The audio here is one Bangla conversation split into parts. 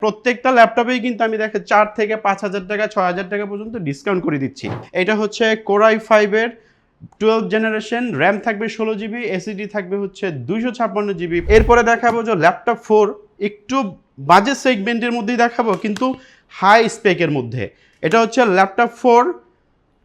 প্রত্যেকটা ল্যাপটপেই কিন্তু আমি দেখে 4 থেকে 5,000 টাকা 6,000 টাকা পর্যন্ত ডিসকাউন্ট করে দিচ্ছি। এটা হচ্ছে Core i5 এর 12 জেনারেশন, র্যাম থাকবে 16 জিবি, এসএসডি থাকবে হচ্ছে 256 জিবি। এরপরে দেখাবো যে ল্যাপটপ 4 একটু বাজেট সেগমেন্টের মধ্যেই দেখাবো কিন্তু হাই স্পেকের মধ্যে। এটা হচ্ছে ল্যাপটপ 4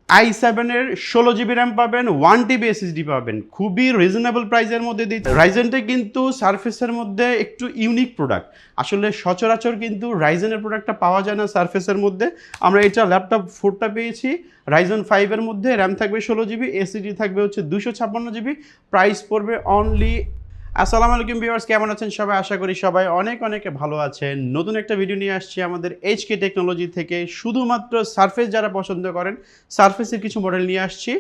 i7 এর 16 জিবি র্যাম পাবেন, 1 টিবি এসএসডি পাবেন, খুবই রিজনেবল প্রাইসের মধ্যে দিচ্ছে। রাইজেনটা কিন্তু সারফেসের মধ্যে একটু ইউনিক প্রোডাক্ট, আসলে সচরাচর কিন্তু রাইজেনের প্রোডাক্টটা পাওয়া যায় না সারফেসের মধ্যে। আমরা এটা ল্যাপটপ 4টা পেয়েছি রাইজন 5 এর মধ্যে, র্যাম থাকবে 16 জিবি, এসএসডি থাকবে হচ্ছে 256 জিবি, প্রাইস পড়বে অনলি। আসসালামু আলাইকুম ভিউয়ার্স, কেমন আছেন সবাই? আশা করি সবাই অনেক অনেক ভালো আছেন। নতুন একটা ভিডিও নিয়ে আসছি আমাদের এইচকে টেকনোলজি থেকে। শুধুমাত্র সারফেস যারা পছন্দ করেন, সারফেসের কিছু মডেল নিয়ে আসছি।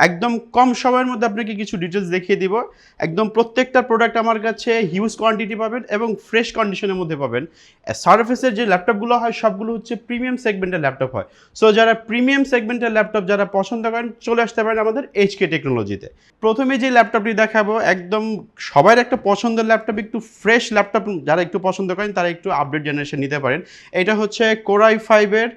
একদম কম সময়ের মধ্যে আপনাকে কিছু ডিটেলস দেখিয়ে দিব। একদম প্রত্যেকটা প্রোডাক্ট আমার কাছে হিউজ কোয়ান্টিটি পাবেন এবং ফ্রেশ কন্ডিশনের মধ্যে পাবেন। সারফেসের যে ল্যাপটপগুলো হয় সবগুলো হচ্ছে প্রিমিয়াম সেগমেন্টের ল্যাপটপ হয়। সো যারা প্রিমিয়াম সেগমেন্টের ল্যাপটপ যারা পছন্দ করেন, চলে আসতে পারেন আমাদের এইচকে টেকনোলজিতে। প্রথমে যে ল্যাপটপটি দেখাবো একদম সবার একটা পছন্দের ল্যাপটপ, একটু ফ্রেশ ল্যাপটপ যারা একটু পছন্দ করেন তারা একটু আপডেট জেনারেশন নিতে পারেন। এটা হচ্ছে Core i5 এর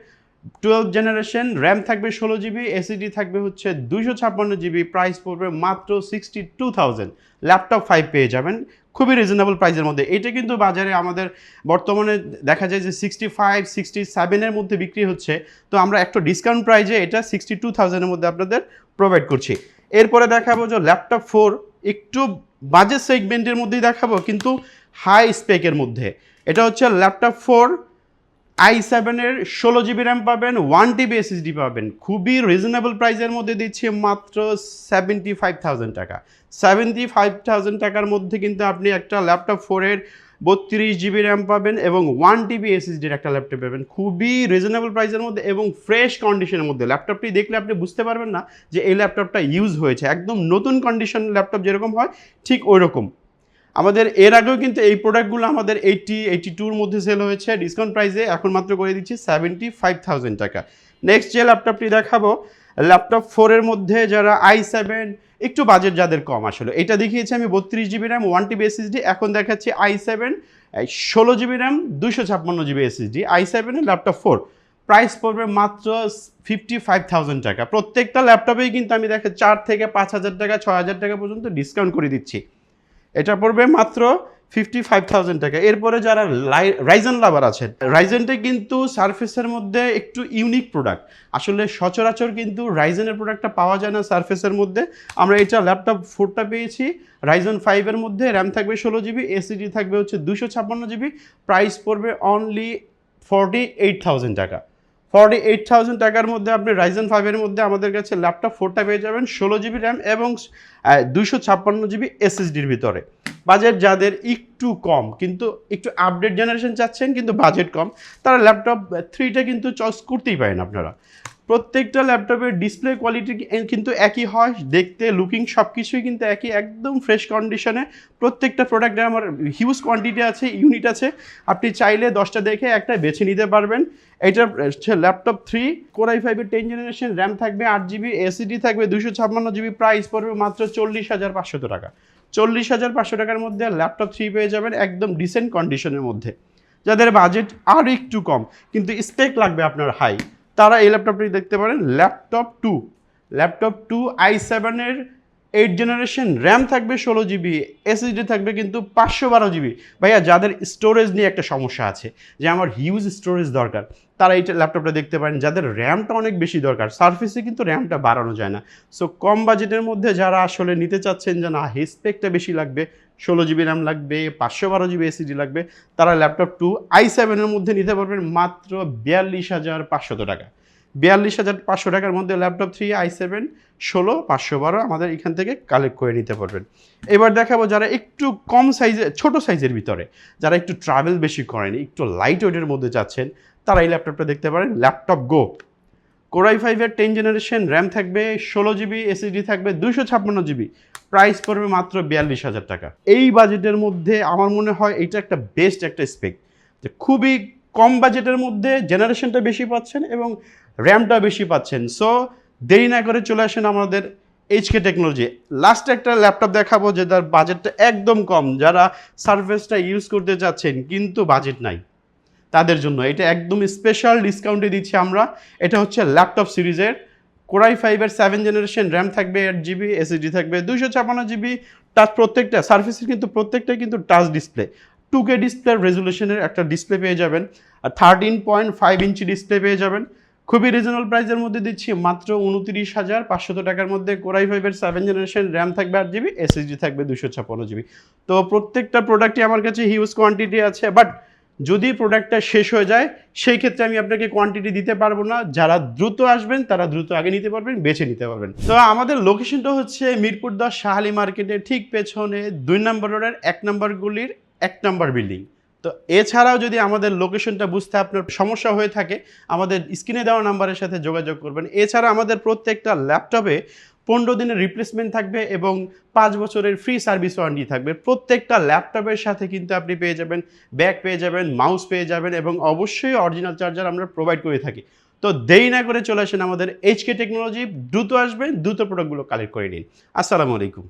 12 জেনারেশন, র্যাম থাকবে 16 জিবি, এসএসডি থাকবে হচ্ছে 256 জিবি, প্রাইস পড়বে মাত্র 62,000। ল্যাপটপ 5 পেয়ে যাবেন খুবই রিজনেবল প্রাইসের মধ্যে। এটা কিন্তু বাজারে আমাদের বর্তমানে দেখা যায় যে 65, 67 এর মধ্যে বিক্রি হচ্ছে। তো আমরা একটা ডিসকাউন্ট প্রাইজে এটা 62,000 এর মধ্যে আপনাদের প্রোভাইড করছি। এরপরে দেখাবো যে ল্যাপটপ 4 একটু বাজেট সেগমেন্টের মধ্যেই দেখাবো কিন্তু হাই স্পেকের মধ্যে। এটা হচ্ছে ল্যাপটপ 4 i7 এর 16 জিবি র্যাম পাবেন, 1 টিবি এসএসডি পাবেন, খুবই রিজনেবল প্রাইসের মধ্যে দিচ্ছি মাত্র 75,000 টাকা। 75,000 টাকার মধ্যে কিন্তু আপনি একটা ল্যাপটপ 4 এর 32 জিবি র্যাম পাবেন এবং 1 টিবি এসএসডির একটা ল্যাপটপ পাবেন খুবই রিজনেবল প্রাইসের মধ্যে এবং ফ্রেশ কন্ডিশনের মধ্যে। ল্যাপটপটি দেখলে আপনি বুঝতে পারবেন না যে এই ল্যাপটপটা ইউজ হয়েছে, একদম নতুন কন্ডিশন ল্যাপটপ যেরকম হয় ঠিক ওই রকম। আমাদের এর আগেও কিন্তু এই প্রোডাক্টগুলো আমাদের 82-র মধ্যে সেল হয়েছে ডিসকাউন্ট প্রাইসে, এখন মাত্র করে দিচ্ছি 75,000 টাকা। নেক্সট যে ল্যাপটপটি দেখাবো ল্যাপটপ 4 এর মধ্যে যারা i7 একটু বাজেট যাদের কম, আসলে এটা দেখিয়েছি আমি 32 জিবি র্যাম 1 টিবি এসএসডি, এখন দেখাচ্ছি i7 16 GB RAM 256 GB SSD, i7 এর ল্যাপটপ 4 প্রাইস পড়বে মাত্র 55,000 টাকা। প্রত্যেকটা ল্যাপটপেই কিন্তু আমি দেখে 4 থেকে 5,000 টাকা 6,000 টাকা পর্যন্ত ডিসকাউন্ট করে দিচ্ছি। এটা পড়বে মাত্র 55,000 টাকা। এরপরে যারা রাইজেন লাভার আছেন, রাইজেনটা কিন্তু সারফেসের মধ্যে একটু ইউনিক প্রোডাক্ট, আসলে সচরাচর কিন্তু রাইজেনের প্রোডাক্টটা পাওয়া যায় না সারফেসের মধ্যে। আমরা এটা ল্যাপটপ 4টা পেয়েছি রাইজন 5 এর মধ্যে, র্যাম থাকবে 16 জিবি, এসএসডি থাকবে হচ্ছে 256 জিবি, প্রাইস পড়বে অনলি 48,000 টাকা। 48,000 টাকার মধ্যে আপনি রাইজন 5 এর মধ্যে আমাদের কাছে ল্যাপটপ 4টা পেয়ে যাবেন 16 জিবি র্যাম এবং 256 জিবি এসএসডির ভিতরে। বাজেট যাদের একটু কম কিন্তু একটু আপডেট জেনারেশন চাচ্ছেন কিন্তু বাজেট কম, তারা ল্যাপটপ 3টা কিন্তু চয়েস করতেই পারেন আপনারা। প্রত্যেকটা ল্যাপটপের ডিসপ্লে কোয়ালিটি কিন্তু একই হয়, দেখতে লুকিং সব কিছুই কিন্তু একই, একদম ফ্রেশ কন্ডিশনে। প্রত্যেকটা প্রোডাক্টে আমার হিউজ কোয়ান্টিটি আছে, ইউনিট আছে, আপনি চাইলে 10টা দেখে একটা বেছে নিতে পারবেন। এটা হচ্ছে ল্যাপটপ 3 Core i5 এর 10 জেনারেশন, র্যাম থাকবে 8 জিবি, এসএসডি থাকবে 256 জিবি, প্রাইস পড়বে মাত্র 40,500 টাকা। 40,500 টাকার মধ্যে ল্যাপটপ 3 পেয়ে যাবেন একদম ডিসেন্ট কন্ডিশনের মধ্যে। যাদের বাজেট আর একটু কম কিন্তু স্পেক লাগবে আপনার হাই, তারা এই ল্যাপটপটি দেখতে পারেন। ল্যাপটপ 2 i7 এর 8 জেনারেশন, র্যাম থাকবে 16 জিবি, এসএসডি থাকবে কিন্তু 512 জিবি। ভাইয়া যাদের স্টোরেজ নিয়ে একটা সমস্যা আছে যে আমার হিউজ স্টোরেজ দরকার, তারা এই ল্যাপটপটা দেখতে পারেন। যাদের র্যামটা অনেক বেশি দরকার, সারফেসে কিন্তু র্যামটা বাড়ানো যায় না। সো কম বাজেটের মধ্যে যারা আসলে নিতে চাচ্ছেন যে না স্পেকটা বেশি লাগবে, 16 জিবি র্যাম লাগবে, 512 জিবি এসএসডি লাগবে, তারা ল্যাপটপ 2 i7 এর মধ্যে নিতে পারবেন মাত্র 42,500 টাকা। 42,500 টাকার মধ্যে ল্যাপটপ 3 i7 16 512 আমাদের এখান থেকে কালেক্ট করে নিতে পারবেন। এবার দেখাবো যারা একটু কম সাইজে ছোট সাইজের ভিতরে, যারা একটু ট্রাভেল বেশি করেন, একটু লাইট ওয়েটের মধ্যে চাচ্ছেন, তারা এই ল্যাপটপটা দেখতে পারেন। ল্যাপটপ গো Core i5 এর 10 জেনারেশন, র্যাম থাকবে 16 জিবি, এসএসডি থাকবে 256 জিবি, প্রাইস পড়বে মাত্র 42,000 টাকা। এই বাজেটের মধ্যে আমার মনে হয় এটা একটা বেস্ট একটা স্পেক, যে খুবই কম বাজেটের মধ্যে জেনারেশনটা বেশি পাচ্ছেন এবং র্যামটা বেশি পাচ্ছেন। সো দেরি না করে চলে আসেন আমাদের এইচকে টেকনোলজি। লাস্ট একটা ল্যাপটপ দেখাবো যে তার বাজেটটা একদম কম, যারা সারফেসটা ইউজ করতে চাচ্ছেন কিন্তু বাজেট নাই, তাদের জন্য এটা একদম স্পেশাল ডিসকাউন্টে দিচ্ছি আমরা। এটা হচ্ছে ল্যাপটপ সিরিজের কোরাই ফাইভের 7 জেনারেশন, র্যাম থাকবে 8 GB, এসএসডি থাকবে 256 GB। টাচ প্রত্যেকটা সার্ফেসের কিন্তু প্রত্যেকটাই কিন্তু টাচ ডিসপ্লে, 2K ডিসপ্লে রেজুলেশনের একটা ডিসপ্লে পেয়ে যাবেন, আর 13.5 ইঞ্চি ডিসপ্লে পেয়ে যাবেন। খুবই রিজনেবল প্রাইসের মধ্যে দিচ্ছি মাত্র 29,500 টাকার মধ্যে। কোরাই ফাইভের 7 জেনারেশন, র্যাম থাকবে 8 GB, এসএসডি থাকবে 256 GB। তো প্রত্যেকটা প্রোডাক্টই আমার কাছে হিউজ কোয়ান্টিটি আছে, বাট যদি প্রোডাক্টটা শেষ হয়ে যায় সেই ক্ষেত্রে আমি আপনাকে কোয়ান্টিটি দিতে পারবো না। যারা দ্রুত আসবেন তারা দ্রুত আগে নিতে পারবেন, বেছে নিতে পারবেন। তো আমাদের লোকেশনটা হচ্ছে মিরপুর 10 শাহালি মার্কেটের ঠিক পেছনে 2 নম্বর রোডের 1 নম্বর গলির 1 নম্বর বিল্ডিং। তো এছাড়াও যদি আমাদের লোকেশনটা বুঝতে আপনার সমস্যা হয়ে থাকে, আমাদের স্ক্রিনে দেওয়া নাম্বারের সাথে যোগাযোগ করবেন। এছাড়া আমাদের প্রত্যেকটা ল্যাপটপে 15 দিনের রিপ্লেসমেন্ট থাকবে এবং 5 বছরের ফ্রি সার্ভিস ওয়ারেন্টি থাকবে। প্রত্যেকটা ল্যাপটপের সাথে কিন্তু আপনি পেয়ে যাবেন ব্যাগ, পেয়ে যাবেন মাউস, পেয়ে যাবেন এবং অবশ্যই অরিজিনাল চার্জার আমরা প্রোভাইড করে থাকি। তো দেরি না করে চলে আসেন আমাদের এইচকে টেকনোলজি, দ্রুত আসবেন, দ্রুত প্রোডাক্টগুলো কালেক্ট করে নিন। আসসালামু আলাইকুম।